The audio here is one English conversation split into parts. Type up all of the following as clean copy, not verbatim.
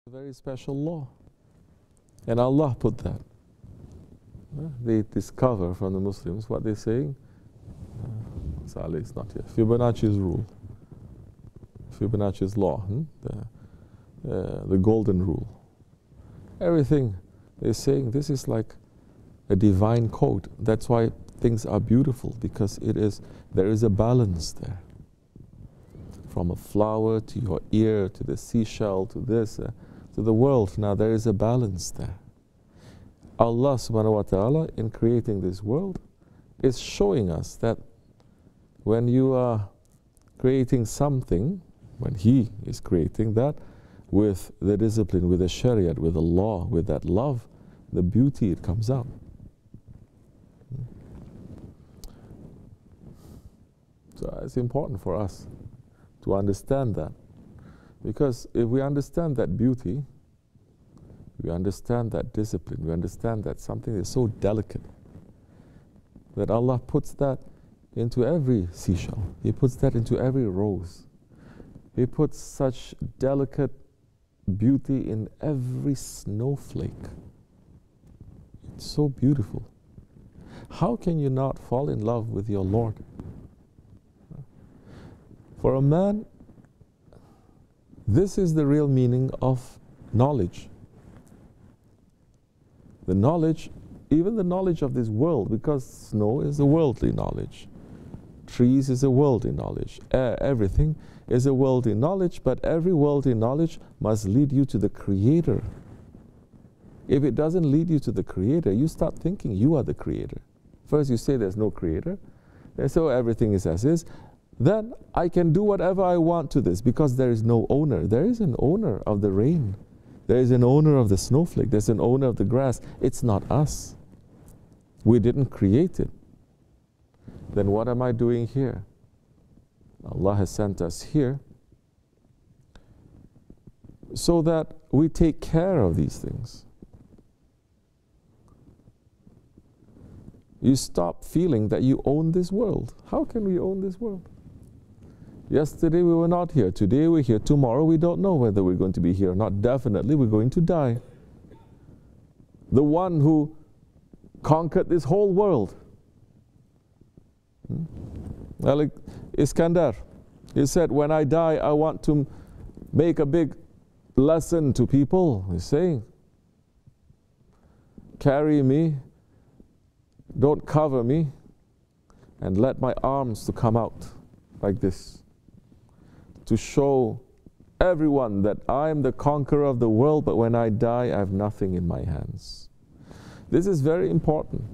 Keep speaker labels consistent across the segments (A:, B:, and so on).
A: A very special law. And Allah put that. They discover from the Muslims what they're saying. Saleh is not here. Fibonacci's rule. Fibonacci's law. The golden rule. Everything they're saying, this is like a divine code. That's why things are beautiful, because there is a balance there. From a flower to your ear, to the seashell, to this, to the world. Now there is a balance there. Allah subhanahu wa ta'ala, in creating this world, is showing us that when you are creating something, when He is creating that, with the discipline, with the shariat, with the law, with that love, the beauty, it comes out. So it's important for us to understand that. Because if we understand that beauty, we understand that discipline, we understand that something is so delicate, that Allah puts that into every seashell. He puts that into every rose. He puts such delicate beauty in every snowflake. It's so beautiful. How can you not fall in love with your Lord? For a man, this is the real meaning of knowledge. The knowledge, even the knowledge of this world, because snow is a worldly knowledge. Trees is a worldly knowledge. Everything is a worldly knowledge, but every worldly knowledge must lead you to the Creator. If it doesn't lead you to the Creator, you start thinking you are the Creator. First you say there's no Creator, and so everything is as is. Then I can do whatever I want to this, because there is no owner. There is an owner of the rain. There is an owner of the snowflake. There's an owner of the grass. It's not us. We didn't create it. Then what am I doing here? Allah has sent us here so that we take care of these things. You stop feeling that you own this world. How can we own this world? Yesterday we were not here. Today we're here. Tomorrow we don't know whether we're going to be here or not. Definitely we're going to die. The one who conquered this whole world, Iskandar, he said, when I die, I want to make a big lesson to people. He's saying, carry me, don't cover me, and let my arms to come out like this, to show everyone that I am the conqueror of the world, but when I die, I have nothing in my hands. This is very important.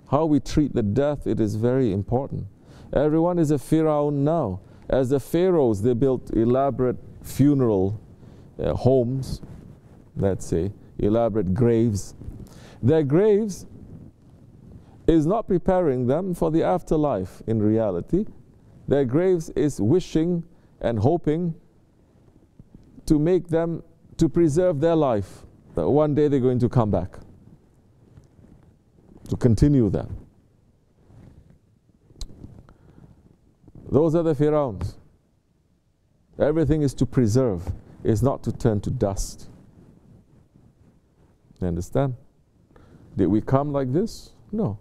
A: How we treat the death, it is very important. Everyone is a Firaun now. As the pharaohs, they built elaborate funeral homes, let's say, elaborate graves. Their graves is not preparing them for the afterlife in reality. Their graves is wishing and hoping to make them, to preserve their life, that one day they're going to come back, to continue that. Those are the Firauns. Everything is to preserve, is not to turn to dust. You understand? Did we come like this? No.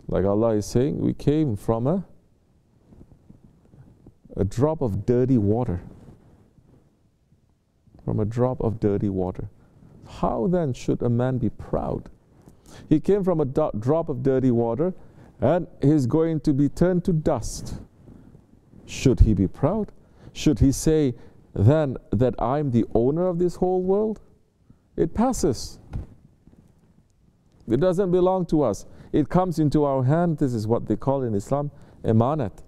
A: Like Allah is saying, we came from a drop of dirty water. From a drop of dirty water. How then should a man be proud? He came from a drop of dirty water and he's going to be turned to dust. Should he be proud? Should he say then that I'm the owner of this whole world? It passes. It doesn't belong to us. It comes into our hand. This is what they call in Islam emanat,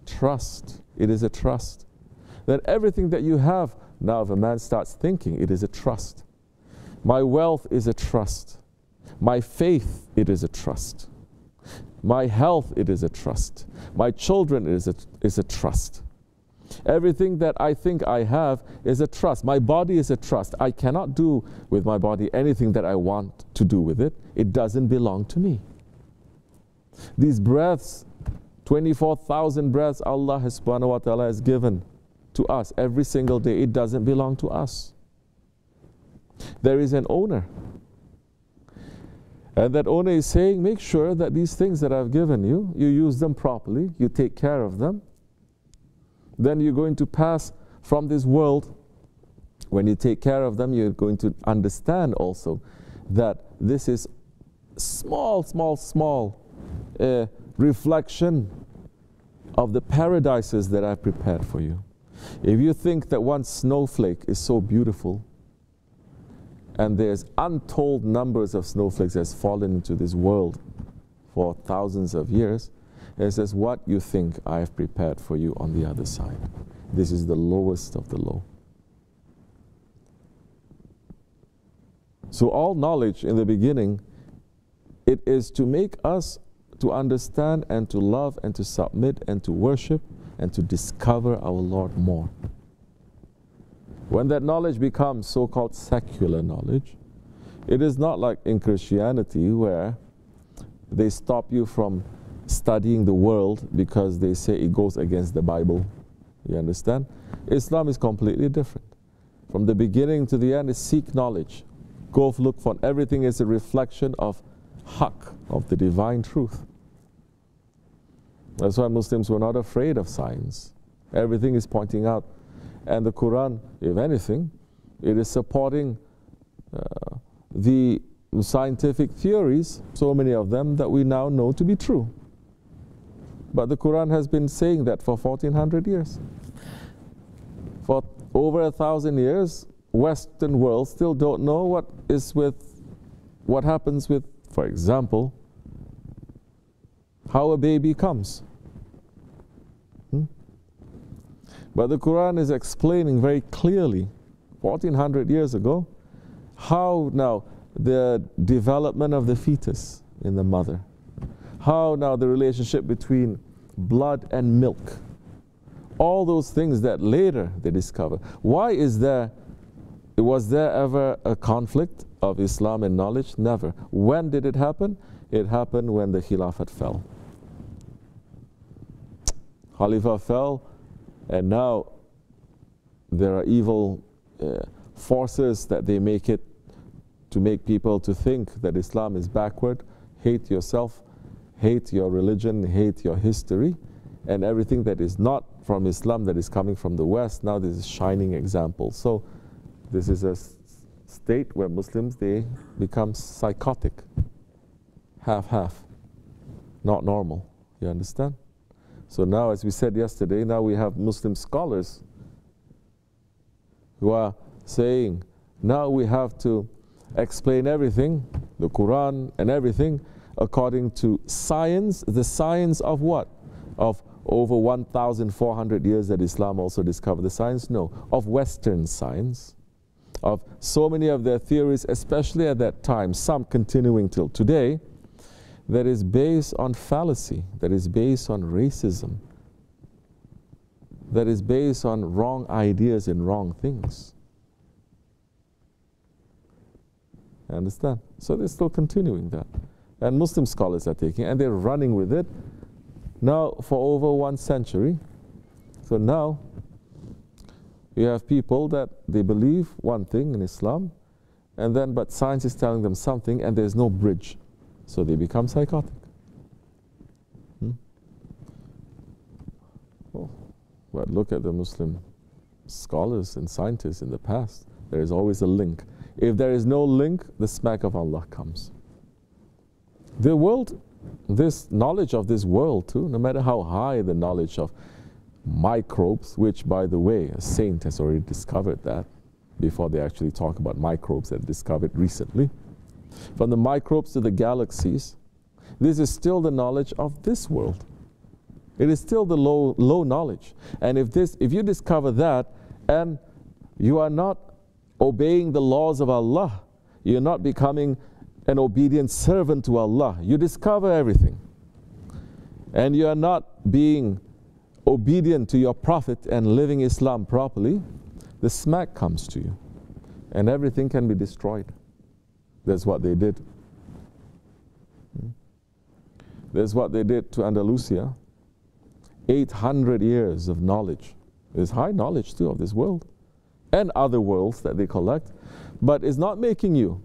A: trust. It is a trust. That everything that you have, now if a man starts thinking, it is a trust. My wealth is a trust. My faith, it is a trust. My health, it is a trust. My children is a trust. Everything that I think I have is a trust. My body is a trust. I cannot do with my body anything that I want to do with it. It doesn't belong to me. These breaths, 24,000 breaths Allah subhanahu wa ta'ala has given to us every single day, it doesn't belong to us. there is an owner. And that owner is saying, make sure that these things that I've given you, you use them properly, you take care of them. Then you're going to pass from this world. When you take care of them, you're going to understand also that this is small reflection of the paradises that I've prepared for you. If you think that one snowflake is so beautiful, and there's untold numbers of snowflakes that's fallen into this world for thousands of years, it says, what you think I have prepared for you on the other side. This is the lowest of the low. So all knowledge in the beginning, it is to make us to understand and to love and to submit and to worship and to discover our Lord more. When that knowledge becomes so-called secular knowledge, it is not like in Christianity where they stop you from studying the world because they say it goes against the Bible. You understand? Islam is completely different. From the beginning to the end is seek knowledge. Go look for everything is a reflection of haqq, of the divine truth. That's why Muslims were not afraid of science. Everything is pointing out. And the Quran, if anything, it is supporting the scientific theories, so many of them that we now know to be true. But the Quran has been saying that for 1400 years. For over 1,000 years, Western world still don't know what happens with, for example, how a baby comes. But the Quran is explaining very clearly, 1400 years ago, how now the development of the fetus in the mother, how now the relationship between blood and milk, all those things that later they discover. Why was there ever a conflict of Islam and knowledge? Never. When did it happen? It happened when the Khilafat fell. Khalifa fell, and now there are evil forces that they make it to make people to think that Islam is backward. Hate yourself, hate your religion, hate your history, and everything that is not from Islam that is coming from the West. Now this is a shining example. So this is a state where Muslims, they become psychotic, half-half, not normal. You understand? So now, as we said yesterday, now we have Muslim scholars who are saying, now we have to explain everything, the Quran and everything, according to science. The science of what? Of over 1,400 years that Islam also discovered the science? No, of Western science, of so many of their theories, especially at that time, some continuing till today, that is based on fallacy, that is based on racism, that is based on wrong ideas and wrong things. Understand? So they're still continuing that. And Muslim scholars are taking, and they're running with it now for over 1 century. So now you have people that they believe one thing in Islam, and then but science is telling them something, and there's no bridge. So they become psychotic. Oh, but look at the Muslim scholars and scientists in the past. There is always a link. If there is no link, the smack of Allah comes. The world, this knowledge of this world too, no matter how high the knowledge of microbes, which by the way, a saint has already discovered that before they actually talk about microbes that discovered recently. From the microbes to the galaxies, this is still the knowledge of this world. It is still the low knowledge. And if you discover that and you are not obeying the laws of Allah, you're not becoming an obedient servant to Allah, you discover everything, and you are not being obedient to your Prophet and living Islam properly, the smack comes to you and everything can be destroyed. That's what they did. That's what they did to Andalusia. 800 years of knowledge. There's high knowledge too of this world and other worlds that they collect. but it's not making you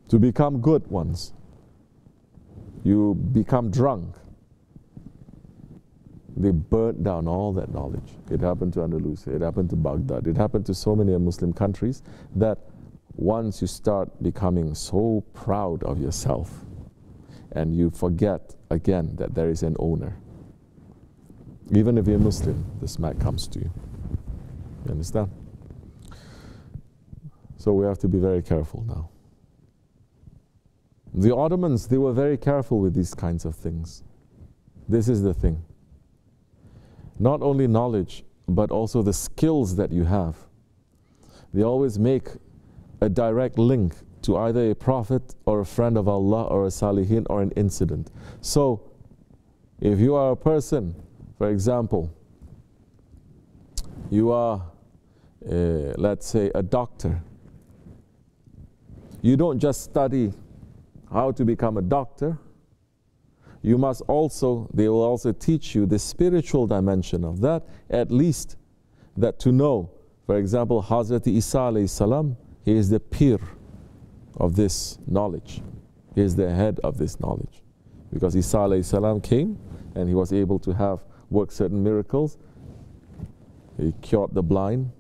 A: to become good ones. You become drunk. They burnt down all that knowledge. It happened to Andalusia, it happened to Baghdad, it happened to so many Muslim countries, that once you start becoming so proud of yourself and you forget again that there is an owner. Even if you're Muslim, the smack comes to you. You understand? So we have to be very careful now. The Ottomans, they were very careful with these kinds of things. This is the thing. Not only knowledge, but also the skills that you have. They always make a direct link to either a prophet or a friend of Allah or a salihin or an incident. So, if you are a person, for example, you are, let's say, a doctor. You don't just study how to become a doctor. You must also, they will also teach you the spiritual dimension of that, at least that to know. For example, Hazrat Isa alayhi salam, he is the pir of this knowledge. He is the head of this knowledge. Because Isa alayhi salam came and he was able to work certain miracles. He cured the blind.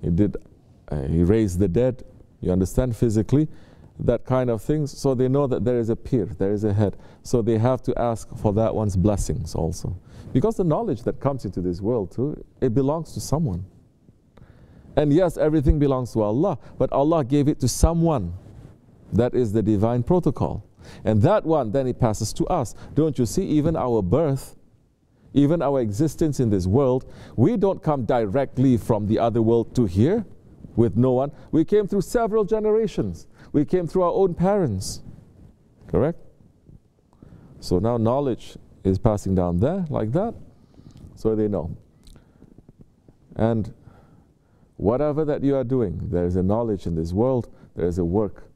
A: He raised the dead. You understand, physically, that kind of things. So they know that there is a pir, there is a head. So they have to ask for that one's blessings also. Because the knowledge that comes into this world too, it belongs to someone. And yes, everything belongs to Allah, but Allah gave it to someone. That is the divine protocol. And that one, then it passes to us. Don't you see, even our birth, even our existence in this world, we don't come directly from the other world to here with no one. We came through several generations. We came through our own parents. Correct? So now knowledge is passing down there like that, so they know. And whatever that you are doing, there is a knowledge in this world, there is a work.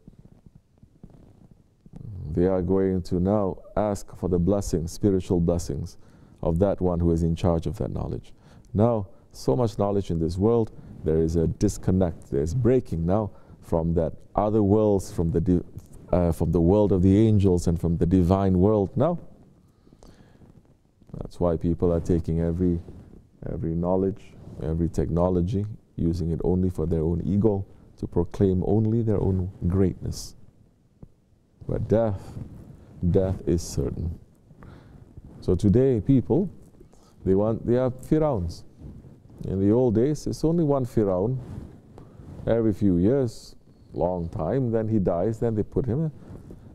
A: They are going to now ask for the blessings, spiritual blessings of that one who is in charge of that knowledge. Now, so much knowledge in this world, there is a disconnect. There is breaking now from that other worlds, from the world of the angels and from the divine world now. That's why people are taking every knowledge, every technology, using it only for their own ego, to proclaim only their own greatness. But death is certain. So today people, they have Firauns. In the old days, it's only one Firaun. Every few years, long time, then he dies, then they put him in.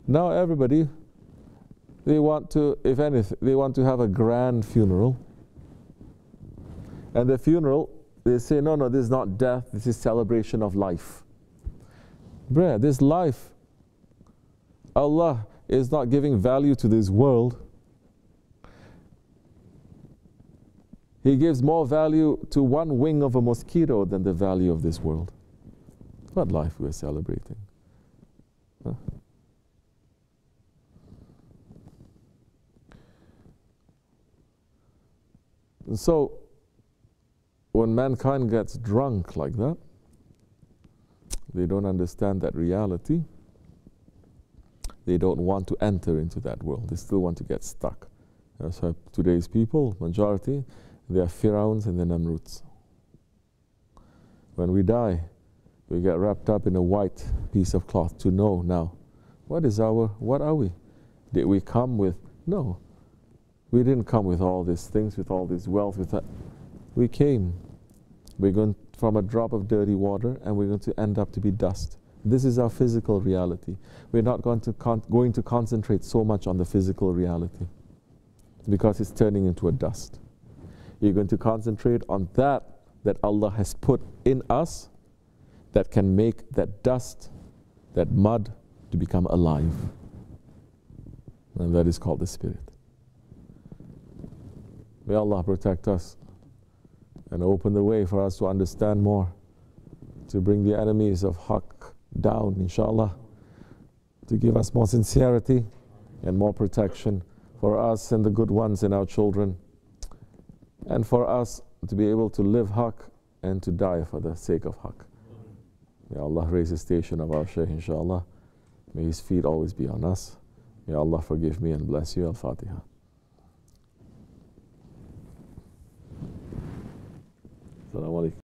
A: Now everybody, they want to, if anything, they want to have a grand funeral. And the funeral, they say, no, this is not death, this is celebration of life. Bruh, this life, Allah is not giving value to this world. He gives more value to one wing of a mosquito than the value of this world. What life we're celebrating? Huh? And so, when mankind gets drunk like that, they don't understand that reality. They don't want to enter into that world. They still want to get stuck. That's why today's people, majority, they are Firauns and the Namruds. When we die, we get wrapped up in a white piece of cloth to know now, what are we? Did we come with, no. We didn't come with all these things, with all this wealth, with that. We came. We're going from a drop of dirty water and we're going to end up to be dust. This is our physical reality. We're not going to concentrate so much on the physical reality because it's turning into a dust. You're going to concentrate on that Allah has put in us that can make that dust, that mud, to become alive. And that is called the spirit. May Allah protect us and open the way for us to understand more, to bring the enemies of Haqq down, inshallah, to give us more sincerity and more protection for us and the good ones and our children, and for us to be able to live Haqq and to die for the sake of Haqq. May Allah raise the station of our Shaykh, inshallah. May his feet always be on us. May Allah forgive me and bless you. Al-Fatiha. Assalamu alaikum.